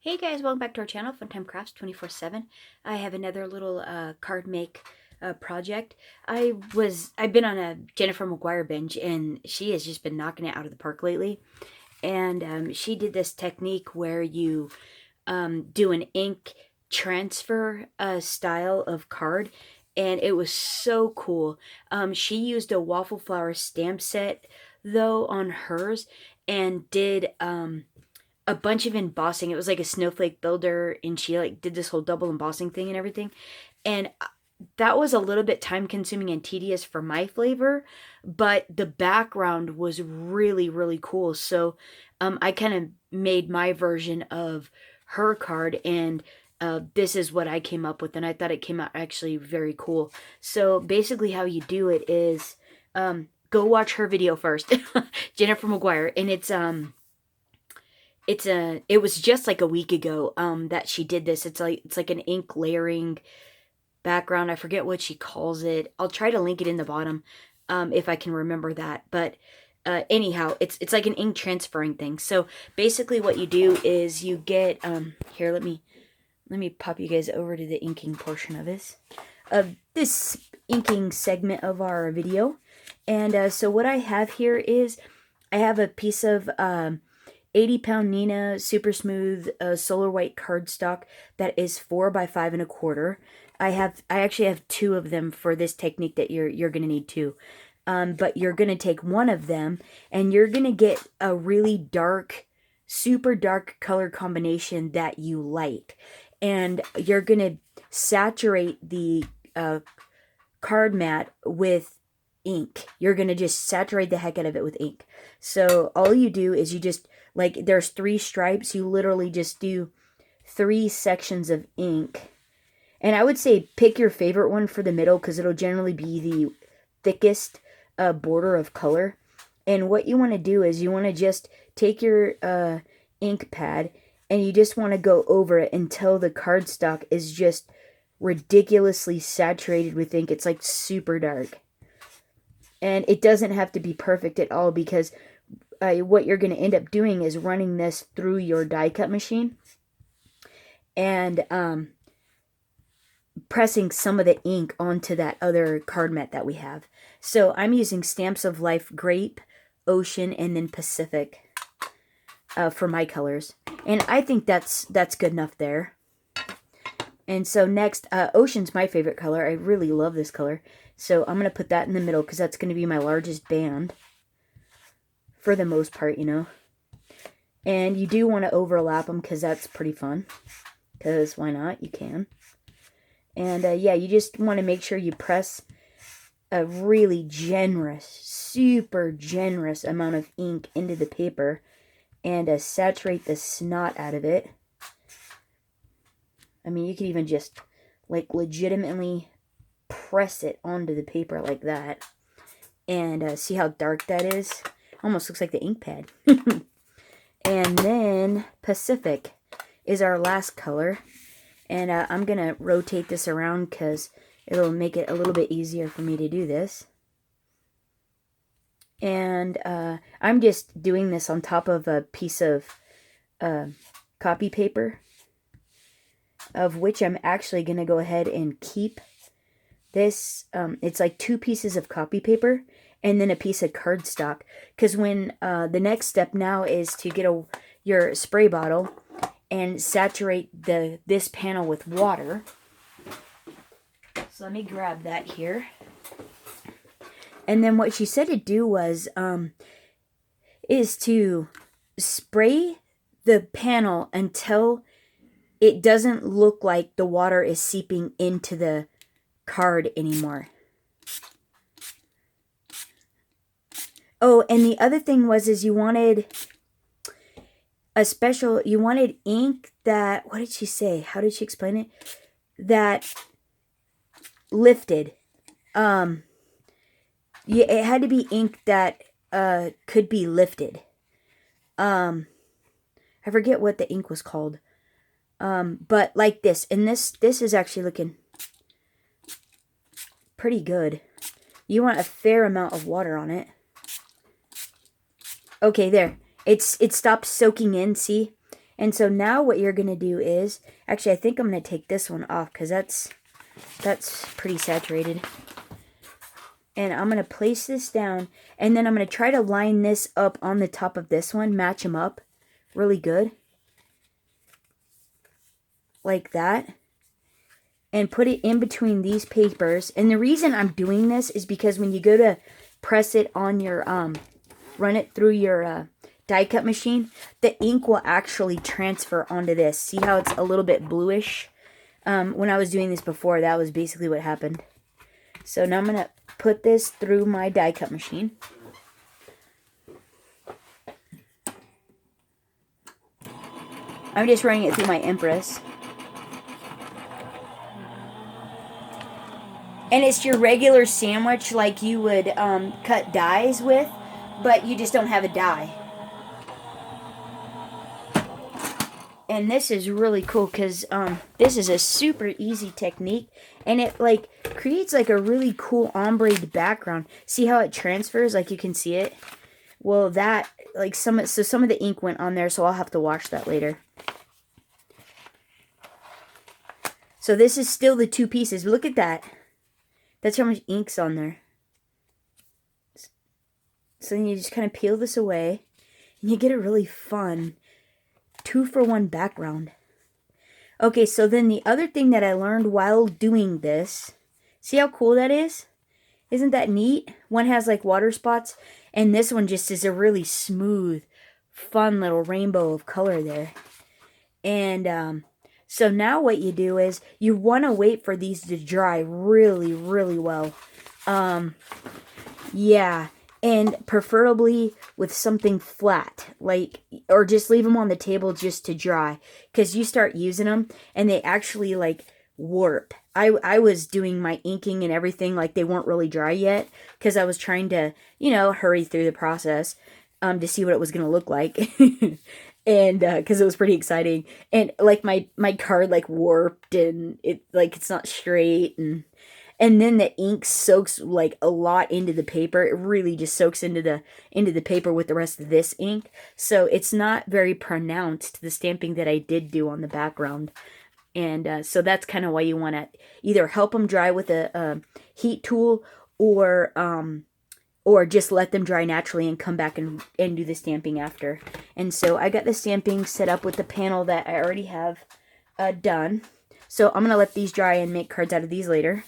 Hey guys, welcome back to our channel, Funtime Crafts 24/7. I have another little card make project. I've been on a Jennifer Mcguire binge, and she has just been knocking it out of the park lately. And she did this technique where you do an ink transfer style of card, and it was so cool. She used a waffle flower stamp set though on hers, and did a bunch of embossing. It was like a snowflake builder, and she like did this whole double embossing thing and everything. And that was a little bit time consuming and tedious for my flavor, but the background was really, really cool. So I kind of made my version of her card, and this is what I came up with, and I thought it came out actually very cool. So basically how you do it is go watch her video first, Jennifer Mcguire, and it was just like a week ago that she did this. It's like an ink layering background. I forget what she calls it. I'll try to link it in the bottom if I can remember that. But anyhow, it's like an ink transferring thing. So basically what you do is you get here, let me pop you guys over to the inking portion of this inking segment of our video. And so what I have here is I have a piece of 80-pound Nina Super Smooth Solar White cardstock that is 4 by 5 1/4. I actually have two of them for this technique that you're gonna need two. But you're gonna take one of them and you're gonna get a really dark, super dark color combination that you like, and you're gonna saturate the card mat with ink. You're gonna just saturate the heck out of it with ink. So all you do is you just, like, there's 3 stripes. You literally just do 3 sections of ink. And I would say pick your favorite one for the middle, because it'll generally be the thickest border of color. And what you want to do is you want to just take your ink pad and you just want to go over it until the cardstock is just ridiculously saturated with ink. It's like super dark. And it doesn't have to be perfect at all, because what you're going to end up doing is running this through your die cut machine and pressing some of the ink onto that other card mat that we have. So I'm using Stamps of Life Grape, Ocean, and then Pacific for my colors. And I think that's good enough there. And so next, Ocean's my favorite color. I really love this color. So I'm going to put that in the middle, because that's going to be my largest band for the most part, you know. And you do want to overlap them, because that's pretty fun. Because why not? You can. And yeah, you just want to make sure you press a really generous, super generous amount of ink into the paper and saturate the snot out of it. I mean, you could even just, like, legitimately press it onto the paper like that. And see how dark that is? Almost looks like the ink pad. And then Pacific is our last color. And I'm going to rotate this around because it'll make it a little bit easier for me to do this. And I'm just doing this on top of a piece of copy paper, of which I'm actually going to go ahead and keep this. It's like 2 pieces of copy paper and then a piece of cardstock. Because when the next step now is to get your spray bottle and saturate this panel with water. So let me grab that here. And then what she said to do was is to spray the panel until it doesn't look like the water is seeping into the card anymore. Oh, and the other thing is you wanted you wanted ink that, what did she say? How did she explain it? That lifted. Yeah, it had to be ink that could be lifted. I forget what the ink was called. But like this. And this is actually looking pretty good. You want a fair amount of water on it. Okay, there. It stopped soaking in, see? And so now what you're going to do is, actually I think I'm going to take this one off because that's pretty saturated. And I'm going to place this down, and then I'm going to try to line this up on the top of this one, match them up really good. Like that. And put it in between these papers. And the reason I'm doing this is because when you go to press it on your, run it through your die cut machine, the ink will actually transfer onto this. See how it's a little bit bluish? When I was doing this before, that was basically what happened. So now I'm going to put this through my die cut machine. I'm just running it through my Empress. And it's your regular sandwich like you would cut dies with, but you just don't have a die. And this is really cool because this is a super easy technique, and it like creates like a really cool ombre background. See how it transfers? Like you can see it. Well, that like some of the ink went on there, so I'll have to wash that later. So this is still the two pieces. Look at that. That's how much ink's on there. So then you just kind of peel this away, and you get a really fun 2-for-1 background. Okay, so then the other thing that I learned while doing this, see how cool that is? Isn't that neat? One has like water spots, and this one just is a really smooth, fun little rainbow of color there. And so now what you do is you want to wait for these to dry really, really well. Yeah. And preferably with something flat, like, or just leave them on the table just to dry. Because you start using them and they actually like warp. I was doing my inking and everything like they weren't really dry yet. Because I was trying to, you know, hurry through the process to see what it was going to look like. And because it was pretty exciting. And like my card like warped and it like it's not straight, and then the ink soaks like a lot into the paper. It really just soaks into the paper with the rest of this ink. So it's not very pronounced, the stamping that I did do on the background. And so that's kind of why you want to either help them dry with a heat tool, or just let them dry naturally and come back and do the stamping after. And so I got the stamping set up with the panel that I already have done. So I'm going to let these dry and make cards out of these later.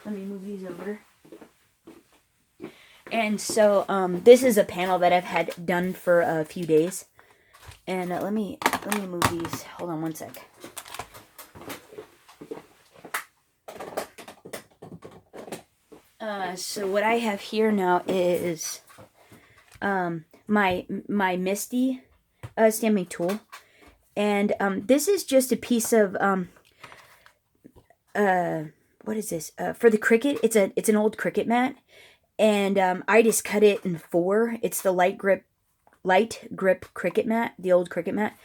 Let me move these over. And so this is a panel that I've had done for a few days. And let me move these. Hold on one sec. So what I have here now is my Misty stamping tool. And this is just a piece of what is this? For the Cricut, it's an old Cricut mat, and I just cut it in 4. It's the light grip Cricut mat, the old Cricut mat,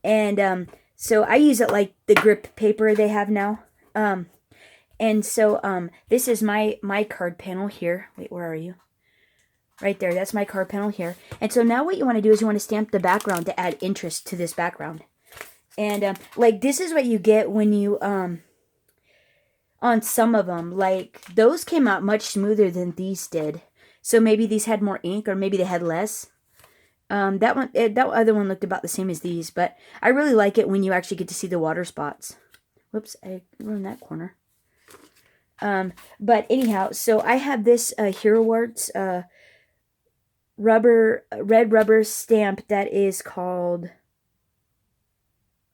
and so I use it like the grip paper they have now. And so this is my card panel here. Wait, where are you? Right there. That's my card panel here. And so now what you want to do is you want to stamp the background to add interest to this background. And like this is what you get when you on some of them, like those came out much smoother than these did. So maybe these had more ink, or maybe they had less. That other one looked about the same as these, but I really like it when you actually get to see the water spots. Whoops, I ruined that corner. But anyhow, so I have this Hero Arts red rubber stamp that is called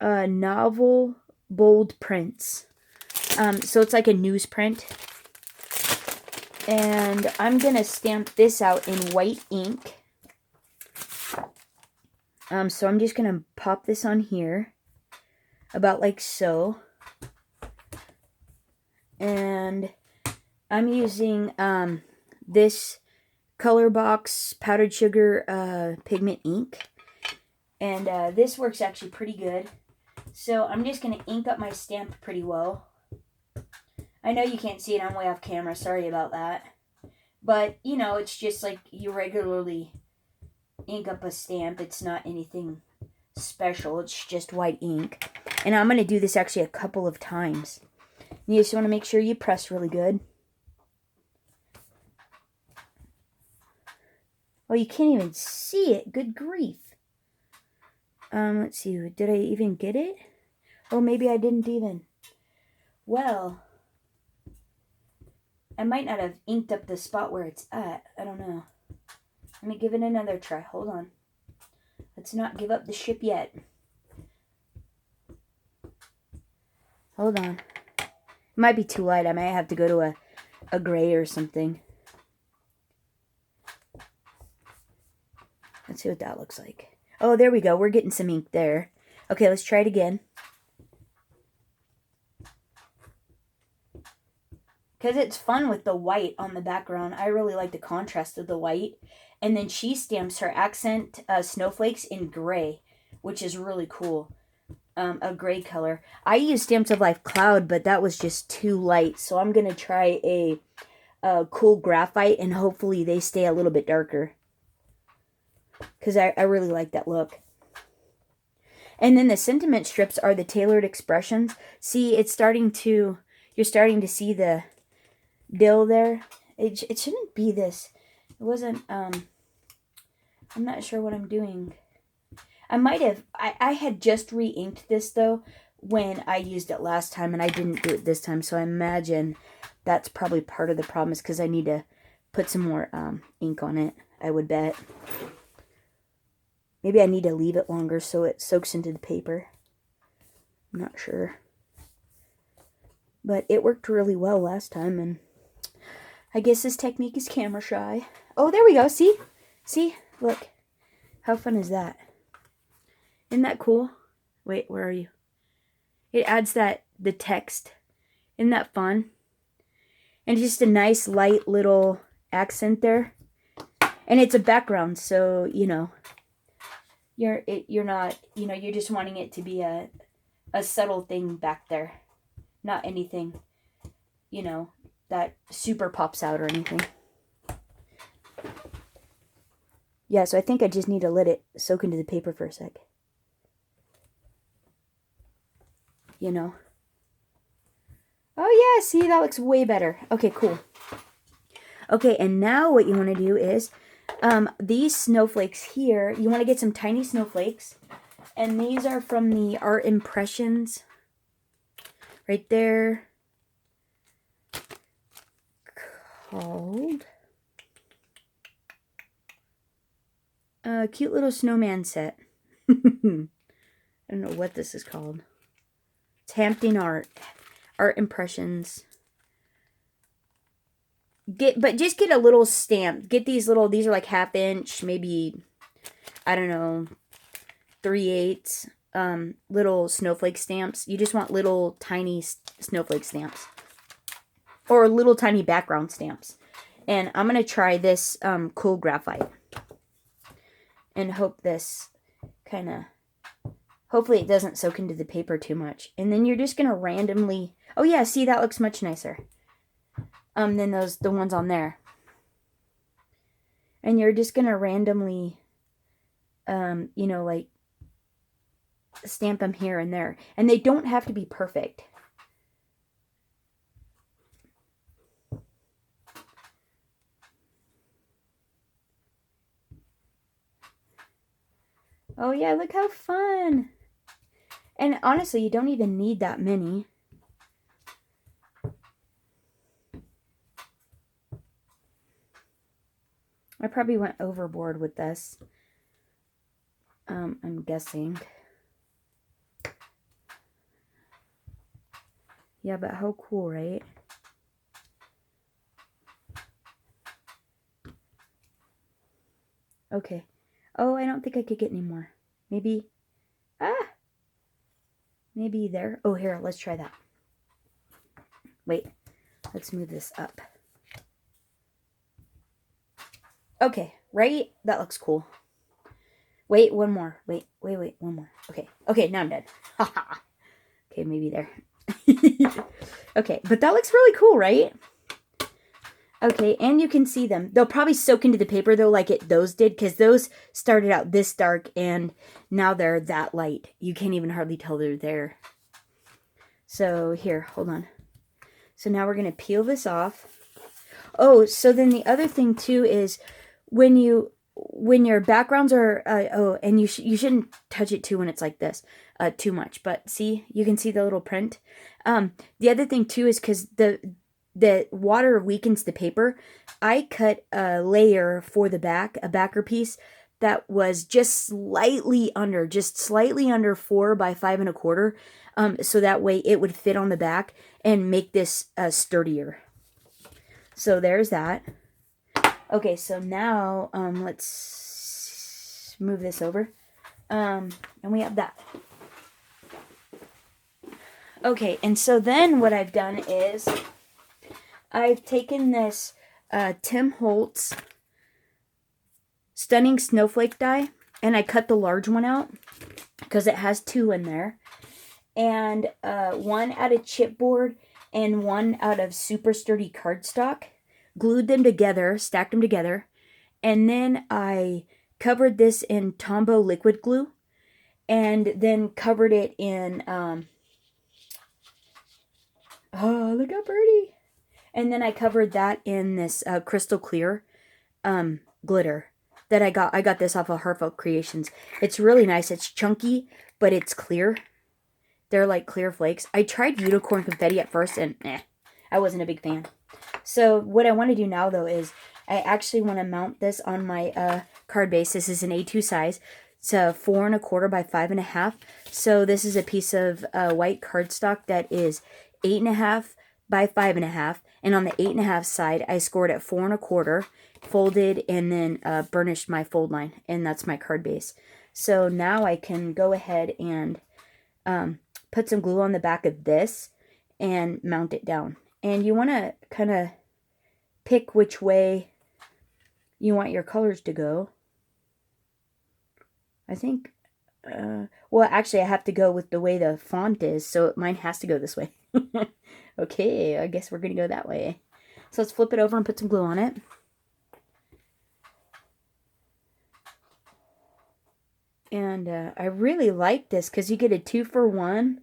Novel Bold Prints. So it's like a newsprint. And I'm going to stamp this out in white ink. So I'm just going to pop this on here. About like so. And I'm using this Color Box powdered sugar pigment ink. And this works actually pretty good. So I'm just going to ink up my stamp pretty well. I know you can't see it, I'm way off camera, sorry about that. But, you know, it's just like you regularly ink up a stamp. It's not anything special. It's just white ink. And I'm going to do this actually a couple of times. You just want to make sure you press really good. Oh, you can't even see it. Good grief. Let's see. Did I even get it? Oh, maybe I didn't even. Well, I might not have inked up the spot where it's at. I don't know. Let me give it another try. Hold on. Let's not give up the ship yet. Hold on. It might be too light. I might have to go to a gray or something. Let's see what that looks like. Oh, there we go. We're getting some ink there. Okay, let's try it again. Because it's fun with the white on the background. I really like the contrast of the white. And then she stamps her accent snowflakes in gray, which is really cool. A gray color. I used Stamps of Life Cloud, but that was just too light. So I'm going to try a cool graphite, and hopefully they stay a little bit darker. Because I really like that look. And then the sentiment strips are the tailored expressions. See, it's starting to, you're starting to see the dill there. It shouldn't be this. It wasn't, I'm not sure what I'm doing. I might have, I had just re-inked this though when I used it last time, and I didn't do it this time. So I imagine that's probably part of the problem, is because I need to put some more ink on it, I would bet. Maybe I need to leave it longer so it soaks into the paper. I'm not sure. But it worked really well last time, and I guess this technique is camera shy. Oh, there we go. See? See? Look. How fun is that? Isn't that cool? Wait, where are you? It adds the text. Isn't that fun? And just a nice light little accent there. And it's a background, so, you know, you're not, you know, you're just wanting it to be a subtle thing back there. Not anything, you know, that super pops out or anything. Yeah, so I think I just need to let it soak into the paper for a sec. You know. Oh yeah, see, that looks way better. Okay, cool. Okay, and now what you want to do is, these snowflakes here, you want to get some tiny snowflakes. And these are from the Art Impressions. Right there. Called a cute little snowman set. I don't know what this is called. It's Hampton Art Impressions. Just get a little stamp. Get these little, these are like 1/2 inch, maybe, I don't know, 3/8 little snowflake stamps. You just want little tiny snowflake stamps. Or little tiny background stamps. And I'm going to try this cool graphite. And hope this kind of, hopefully it doesn't soak into the paper too much. And then you're just going to randomly, oh yeah, see, that looks much nicer than the ones on there. And you're just going to randomly, you know, like, stamp them here and there. And they don't have to be perfect. Oh yeah, look how fun. And honestly, you don't even need that many. I probably went overboard with this. I'm guessing. Yeah, but how cool, right? Okay. Oh, I don't think I could get any more. Maybe. Maybe there. Oh, here, let's try that. Wait. Let's move this up. Okay, right? That looks cool. Wait, one more. Wait, one more. Okay, now I'm done. Okay, maybe there. Okay, but that looks really cool, right? Okay, and you can see them. They'll probably soak into the paper though, like those did, because those started out this dark and now they're that light. You can't even hardly tell they're there. So here, hold on. So now we're going to peel this off. Oh, so then the other thing too is when your backgrounds are, oh, and you shouldn't touch it too when it's like this, too much. But see, you can see the little print. The other thing too is because the water weakens the paper. I cut a layer for the back, a backer piece that was just slightly under 4 by 5 1/4. So that way it would fit on the back and make this sturdier. So there's that. Okay, so now let's move this over. And we have that. Okay, and so then what I've done is I've taken this Tim Holtz Stunning Snowflake die, and I cut the large one out because it has 2 in there. And one out of chipboard and one out of super sturdy cardstock. Glued them together, stacked them together, and then I covered this in Tombow liquid glue, and then covered it in, oh, look how pretty. And then I covered that in this crystal clear glitter that I got. I got this off of Heartfelt Creations. It's really nice. It's chunky, but it's clear. They're like clear flakes. I tried unicorn confetti at first, and I wasn't a big fan. So what I want to do now, though, is I actually want to mount this on my card base. This is an A2 size. It's 4 1/4 by 5 1/2. So this is a piece of white cardstock that is 8 1/2 by 5 1/2. And on the 8 1/2 side, I scored at 4 1/4, folded, and then burnished my fold line. And that's my card base. So now I can go ahead and put some glue on the back of this and mount it down. And you want to kind of pick which way you want your colors to go. I think, well, actually, I have to go with the way the font is, so mine has to go this way. Okay, I guess we're going to go that way. So let's flip it over and put some glue on it. And I really like this because you get a 2-for-1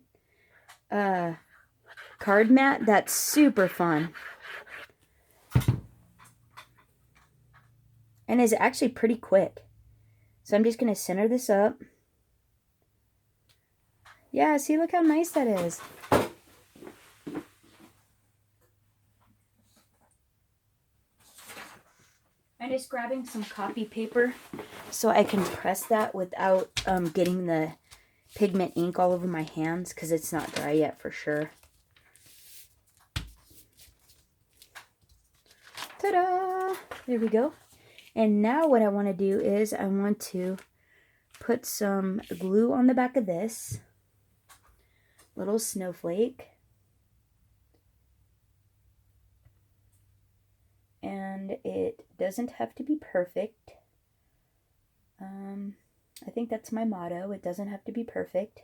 card mat. That's super fun. And is actually pretty quick. So I'm just going to center this up. Yeah, see, look how nice that is. I'm just grabbing some copy paper so I can press that without getting the pigment ink all over my hands because it's not dry yet for sure. Ta-da! There we go. And now what I want to do is I want to put some glue on the back of this little snowflake. And it doesn't have to be perfect. I think that's my motto. It doesn't have to be perfect.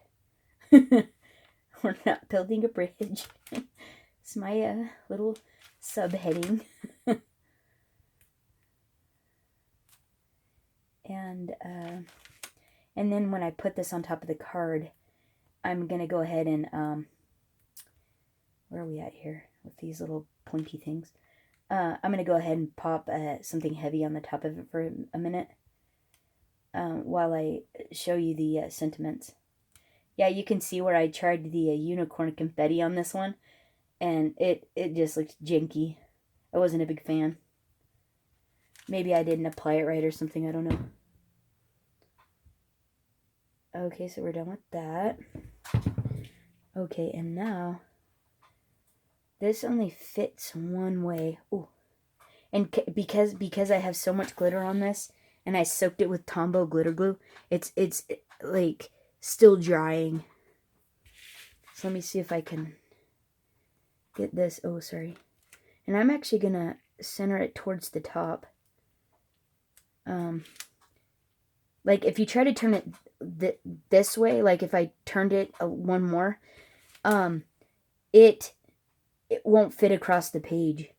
We're not building a bridge. It's my little subheading. And then when I put this on top of the card, I'm going to go ahead and, where are we at here with these little pointy things? I'm going to go ahead and pop something heavy on the top of it for a minute while I show you the sentiments. Yeah, you can see where I tried the unicorn confetti on this one, and it just looked janky. I wasn't a big fan. Maybe I didn't apply it right or something, I don't know. Okay, so we're done with that. Okay, and now this only fits one way. Ooh. And because I have so much glitter on this and I soaked it with Tombow glitter glue, it's like still drying. So let me see if I can get this. Oh, sorry. And I'm actually going to center it towards the top. Like if you try to turn it this way, like if I turned it one more, it won't fit across the page.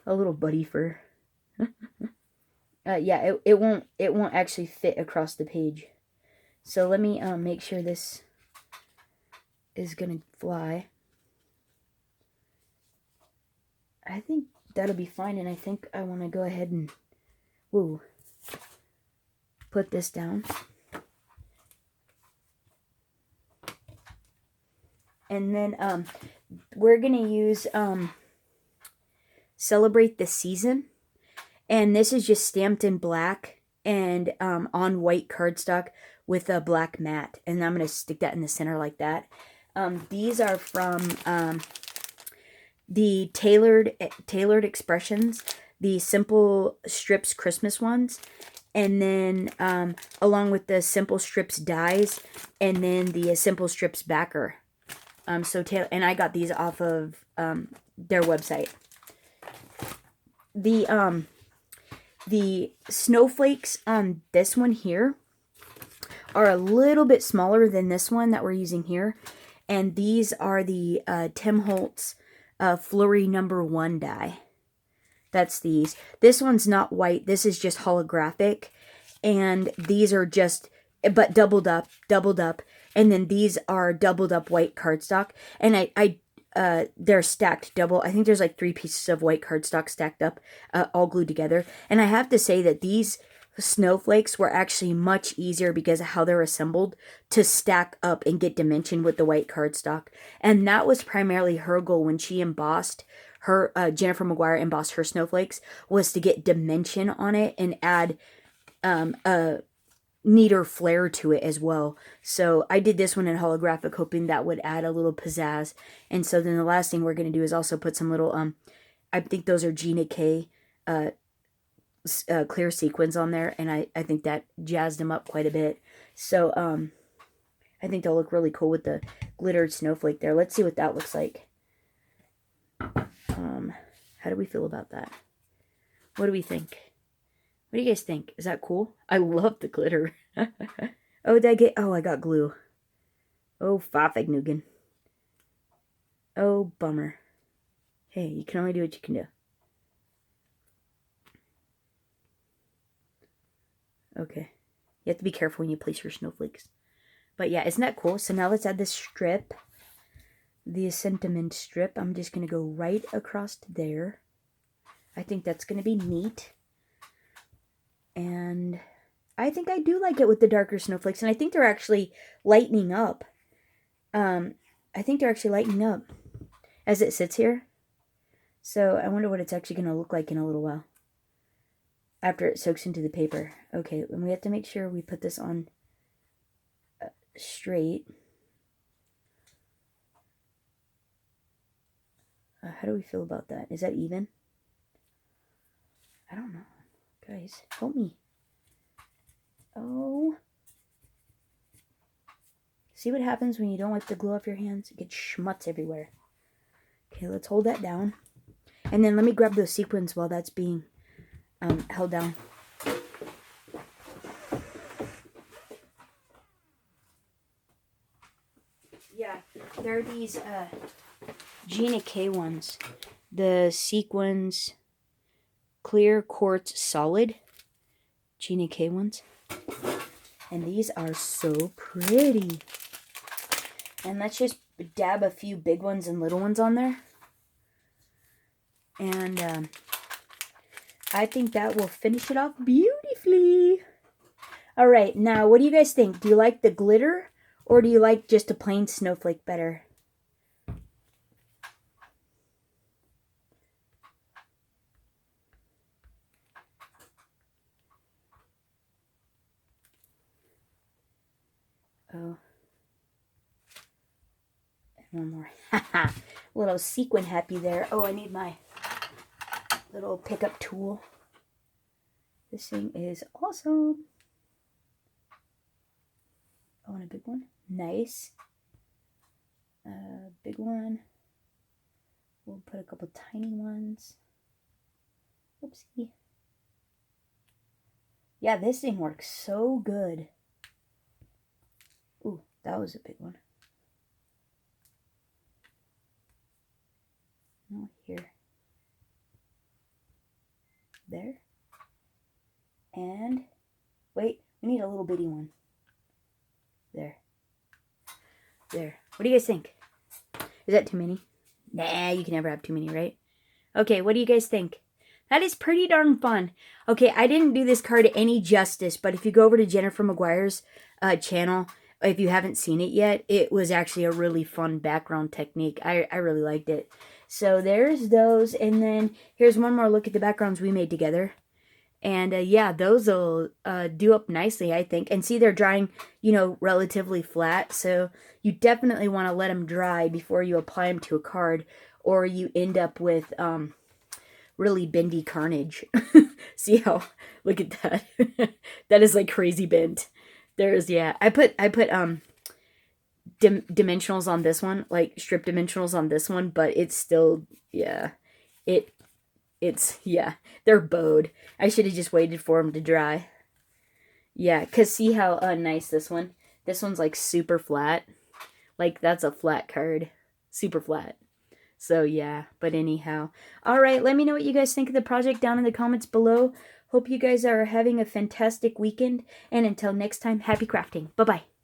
A little buddy fur. Yeah, it won't actually fit across the page. So let me make sure this is gonna fly. I think that'll be fine, and I think I want to go ahead and put this down. And then we're gonna use Celebrate the Season, and this is just stamped in black and on white cardstock with a black mat, and I'm gonna stick that in the center like that. These are from the Tailored Expressions, the Simple Strips Christmas ones, and then along with the Simple Strips dies, and then the Simple Strips backer. And I got these off of their website. The snowflakes on this one here are a little bit smaller than this one that we're using here, and these are the Tim Holtz Flurry #1 die. That's these. This one's not white. This is just holographic, and these are just but doubled up, and then these are doubled up white cardstock, and they're stacked double. I think there's like 3 pieces of white cardstock stacked up, all glued together. And I have to say that these snowflakes were actually much easier because of how they're assembled to stack up and get dimension with the white cardstock. And that was primarily her goal when she embossed her, Jennifer Mcguire embossed her snowflakes, was to get dimension on it and add a neater flair to it as well. So I did this one in holographic, hoping that would add a little pizzazz. And so then the last thing we're going to do is also put some little, I think those are Gina K clear sequins on there, and I think that jazzed them up quite a bit. So I think they'll look really cool with the glittered snowflake there. Let's see what that looks like. How do we feel about that? What do we think? What do you guys think? Is that cool? I love the glitter. Oh, did I get... Oh, I got glue. Oh, Fafagnugan. Oh, bummer. Hey, you can only do what you can do. Okay. You have to be careful when you place your snowflakes. But yeah, isn't that cool? So now let's add this strip. The sentiment strip. I'm just going to go right across there. I think that's going to be neat. And I think I do like it with the darker snowflakes. And I think they're actually lightening up. I think they're actually lightening up as it sits here. So I wonder what it's actually going to look like in a little while, after it soaks into the paper. Okay, and we have to make sure we put this on straight. How do we feel about that? Is that even? I don't know. Guys, help me. Oh. See what happens when you don't wipe the glue off your hands? It gets schmutz everywhere. Okay, let's hold that down. And then let me grab those sequins while that's being held down. Yeah, there are these Gina K ones. The sequins clear quartz solid Gina K ones. And these are so pretty. And let's just dab a few big ones and little ones on there. And I think that will finish it off beautifully. All right, now what do you guys think? Do you like the glitter or do you like just a plain snowflake better? Oh. And one more. Little sequin happy there. Oh, I need my little pickup tool. This thing is awesome. Oh, and a big one. Nice. Big one. We'll put a couple tiny ones. Oopsie. Yeah, this thing works so good. Ooh, that was a big one. Oh, here. there. And, wait, we need a little bitty one. There. There. What do you guys think? Is that too many? Nah, you can never have too many, right? Okay, what do you guys think? That is pretty darn fun. Okay, I didn't do this card any justice, but if you go over to Jennifer Mcguire's channel, if you haven't seen it yet, it was actually a really fun background technique. I really liked it. So there's those, and then here's one more look at the backgrounds we made together. And yeah, those will do up nicely, I think. And see, they're drying, you know, relatively flat. So you definitely want to let them dry before you apply them to a card, or you end up with really bendy carnage. See how, look at that. That is like crazy bent. There's, yeah, I put dimensionals on this one, like strip dimensionals on this one, but it's still, yeah, it's, yeah, they're bowed. I should have just waited for them to dry. Yeah, because see how nice this one's like super flat. Like, that's a flat card. Super flat. So, yeah, but anyhow. All right, let me know what you guys think of the project down in the comments below. Hope you guys are having a fantastic weekend. And until next time, happy crafting. Bye-bye.